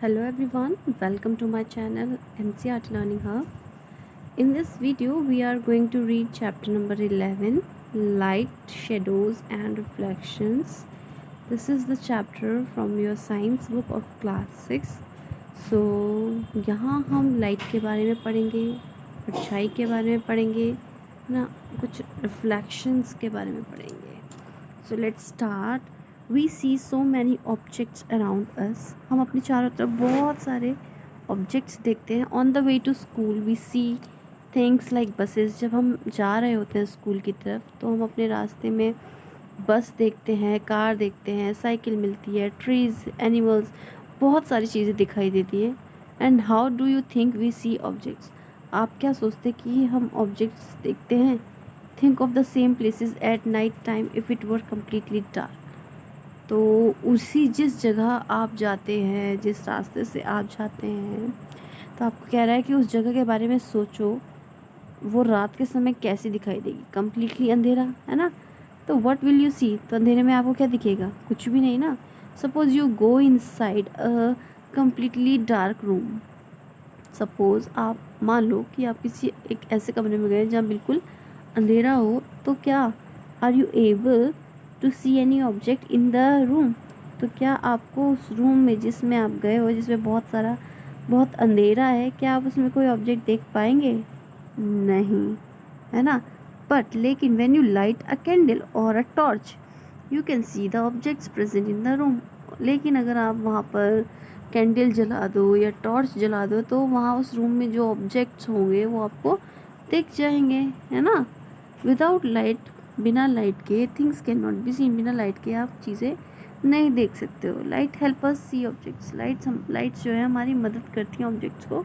Hello everyone, welcome to my channel NCERT Learning Hub. In this video, we are going to read chapter number 11, Light, Shadows and Reflections. This is the chapter from your science book of class 6. So, यहाँ हम light के बारे में पढ़ेंगे, परछाई के बारे में पढ़ेंगे ना, कुछ रिफ्लेक्शंस के बारे में पढ़ेंगे. So let's start. We see so many objects around us. हम अपने चारों तरफ बहुत सारे ऑब्जेक्ट्स देखते हैं. On the way to school we see things like buses. जब हम जा रहे होते हैं स्कूल की तरफ तो हम अपने रास्ते में बस देखते हैं, कार देखते हैं, साइकिल मिलती है, ट्रीज़, एनिमल्स, बहुत सारी चीज़ें दिखाई देती हैं. And how do you think we see objects. आप क्या सोचते कि हम ऑब्जेक्ट्स देखते हैं? Think of the same places at night time if it were completely dark. तो उसी जिस जगह आप जाते हैं, जिस रास्ते से आप जाते हैं, तो आपको कह रहा है कि उस जगह के बारे में सोचो, वो रात के समय कैसी दिखाई देगी. कम्प्लीटली अंधेरा है ना, तो व्हाट विल यू सी. तो अंधेरे में आपको क्या दिखेगा? कुछ भी नहीं ना. Suppose you go inside a completely dark room. Suppose आप मान लो कि आप किसी एक ऐसे कमरे में गए जहाँ बिल्कुल अंधेरा हो, तो क्या are you able to see any object in the room. तो क्या आपको उस रूम में जिसमें आप गए हो, जिसमें बहुत अंधेरा है, क्या आप उसमें कोई ऑब्जेक्ट देख पाएंगे? नहीं, है ना. बट लेकिन when you light a candle और a torch you can see the objects present in the room. लेकिन अगर आप वहाँ पर कैंडल जला दो या टॉर्च जला दो तो वहाँ उस रूम में जो ऑब्जेक्ट्स होंगे वो आपको दिख जाएंगे, है ना. विदाउट लाइट, बिना लाइट के things can not be seen. बिना लाइट के आप चीज़ें नहीं देख सकते हो. Light help us see objects. Lights जो है हमारी मदद करती हैं ऑब्जेक्ट्स को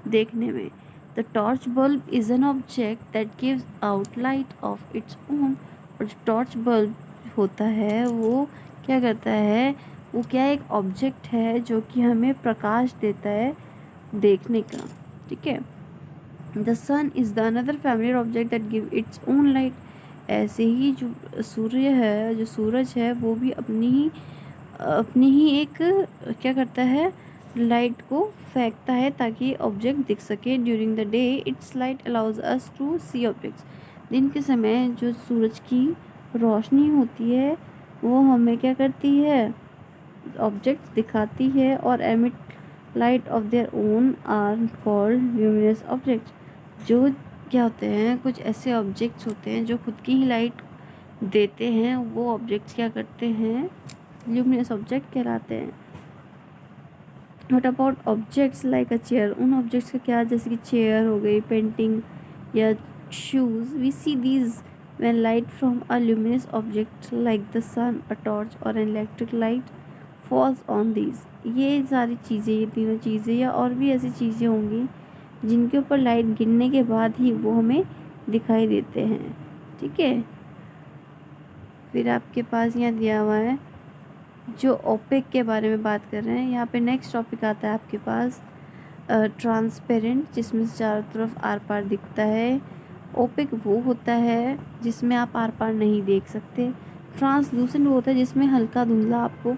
देखने में. The torch bulb is an object that gives out light of its own. और जो टॉर्च बल्ब होता है वो क्या करता है, वो क्या एक ऑब्जेक्ट है जो कि हमें प्रकाश देता है देखने का. ठीक है. The sun is the another familiar object that give its own light. ऐसे ही जो सूर्य है, जो सूरज है, वो भी अपनी ही एक क्या करता है, लाइट को फेंकता है ताकि ऑब्जेक्ट दिख सके. During the day its light allows us to see objects. दिन के समय जो सूरज की रोशनी होती है वो हमें क्या करती है, ऑब्जेक्ट्स दिखाती है. और emit light of their own are called luminous objects. जो क्या होते हैं, कुछ ऐसे ऑब्जेक्ट्स होते हैं जो खुद की ही लाइट देते हैं, वो ऑब्जेक्ट्स क्या करते हैं, ल्यूमिनस ऑब्जेक्ट कहलाते हैं. What about objects like a chair. उन ऑब्जेक्ट्स का क्या, जैसे कि चेयर हो गई, पेंटिंग या shoes. We see these when light from a luminous object like the sun, a torch or an electric light falls on these. ये सारी चीज़ें, ये तीनों चीज़ें या और भी ऐसी चीज़ें होंगी जिनके ऊपर लाइट गिरने के बाद ही वो हमें दिखाई देते हैं. ठीक है. फिर आपके पास यहाँ दिया हुआ है जो ओपेक के बारे में बात कर रहे हैं. यहाँ पे नेक्स्ट टॉपिक आता है आपके पास ट्रांसपेरेंट, जिसमें से चारों तरफ आर पार दिखता है. ओपेक वो होता है जिसमें आप आर पार नहीं देख सकते. ट्रांसलूसेंट वो होता है जिसमें हल्का धुंधला आपको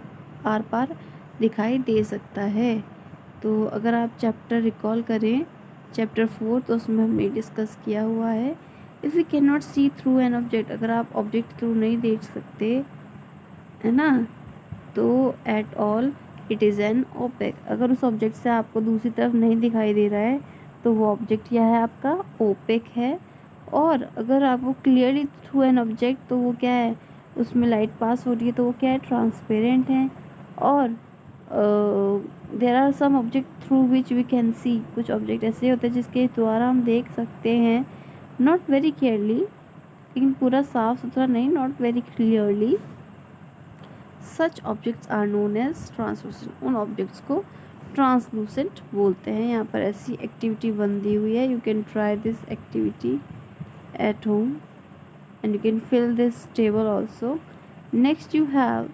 आर पार दिखाई दे सकता है. तो अगर आप चैप्टर रिकॉल करें, चैप्टर 4, तो उसमें हमने डिस्कस किया हुआ है. If you can not see through an object. अगर आप ऑब्जेक्ट थ्रू नहीं देख सकते, है ना, तो at all it is an opaque. अगर उस ऑब्जेक्ट से आपको दूसरी तरफ नहीं दिखाई दे रहा है तो वो ऑब्जेक्ट क्या है, आपका ओपेक है. और अगर आपको क्लियरली थ्रू एन ऑब्जेक्ट, तो वो क्या है, उसमें लाइट पास हो रही है, तो वो क्या है, ट्रांसपेरेंट है. और there are some object through which we can see. कुछ ऑब्जेक्ट ऐसे होते हैं जिसके द्वारा हम देख सकते हैं, नॉट वेरी क्लियरली, लेकिन पूरा साफ सुथरा नहीं, not very clearly. Such objects are known as translucent. उन ऑब्जेक्ट्स को ट्रांसलूसेंट बोलते हैं. यहाँ पर ऐसी एक्टिविटी 1 दी हुई है. You can try this activity at home and you can fill this table also. Next you have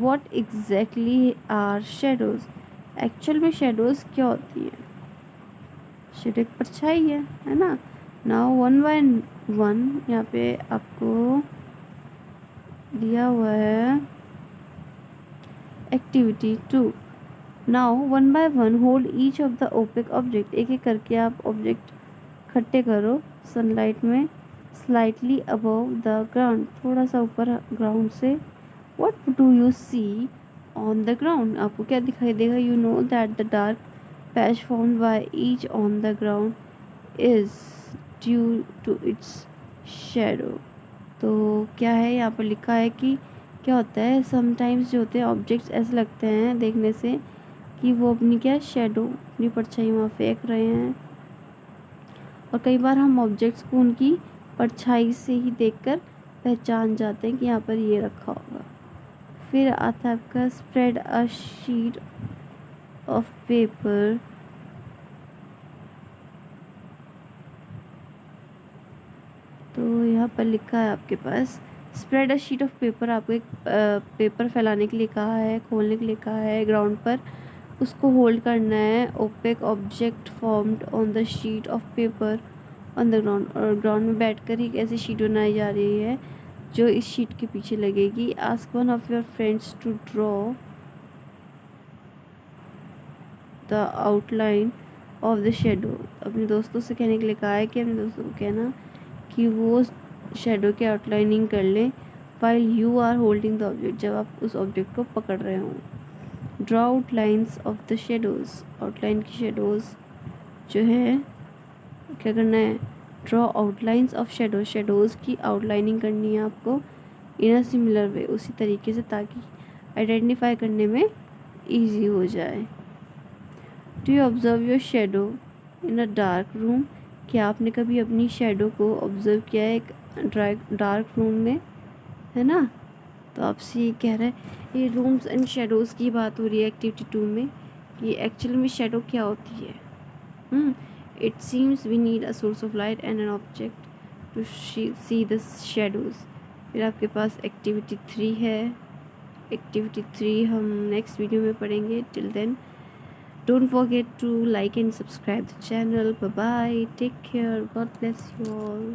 what exactly are shadows. Actual में शेडोज़ क्या होती है? शेडो एक परछाई है ना. नाउ 1 by 1 यहाँ पे आपको दिया हुआ है activity 2. Now one by one hold each of the opaque object, एक एक करके आप ऑब्जेक्ट इकट्ठे करो सनलाइट में, स्लाइटली अबव द ग्राउंड, थोड़ा सा ऊपर ग्राउंड से। What do you see on the ground, आपको क्या दिखाई देगा? You know that the dark patch formed by each on the ground is due to its shadow. तो क्या है यहाँ पर लिखा है कि क्या होता है, समटाइम्स जो होते हैं ऑब्जेक्ट्स ऐसे लगते हैं देखने से कि वो अपनी क्या शेडो, अपनी परछाई वहाँ फेंक रहे हैं, और कई बार हम ऑब्जेक्ट्स को उनकी परछाई से ही देखकर पहचान जाते हैं कि यहाँ पर ये रखा होगा। फिर आता है आपका spread a sheet of paper, तो यहाँ पर लिखा है आपके पास spread a sheet of paper, आपको एक पेपर फैलाने के लिए कहा है, खोलने के लिए कहा है ग्राउंड पर, उसको होल्ड करना है। Opaque object formed on the sheet of paper on the ground, और ग्राउंड में बैठकर ही एक ऐसी शीट बनाई जा रही है जो इस शीट के पीछे लगेगी। Ask one of your friends to draw the outline of the shadow, अपने दोस्तों से कहने के लिए कहा है कि अपने दोस्तों को कहना कि वो शेडो की आउटलाइनिंग कर लें while you are holding the object, जब आप उस ऑब्जेक्ट को पकड़ रहे हों। Draw outlines of the shadows, outline की शेडोज़ जो है क्या करना है? Draw outlines of shadows, shadows की आउटलाइनिंग करनी है आपको इन अ सिमिलर वे, उसी तरीके से, ताकि आइडेंटिफाई करने में ईजी हो जाए। Do you observe your shadow in a dark room, क्या आपने कभी अपनी शेडो को ऑब्जर्व किया है एक डार्क रूम में, है ना? तो आपसे ये कह रहा है, ये रूम्स एंड शेडोज़ की बात हो रही है एक्टिविटी 2 में, कि एक्चुअल में शेडो क्या होती है। It seems we need a source of light and an object to see the shadows. फिर आपके पास एक्टिविटी 3 है, एक्टिविटी 3 हम नेक्स्ट वीडियो में पढ़ेंगे। Till then don't forget to like and subscribe the channel. Bye bye, take care, God bless you all.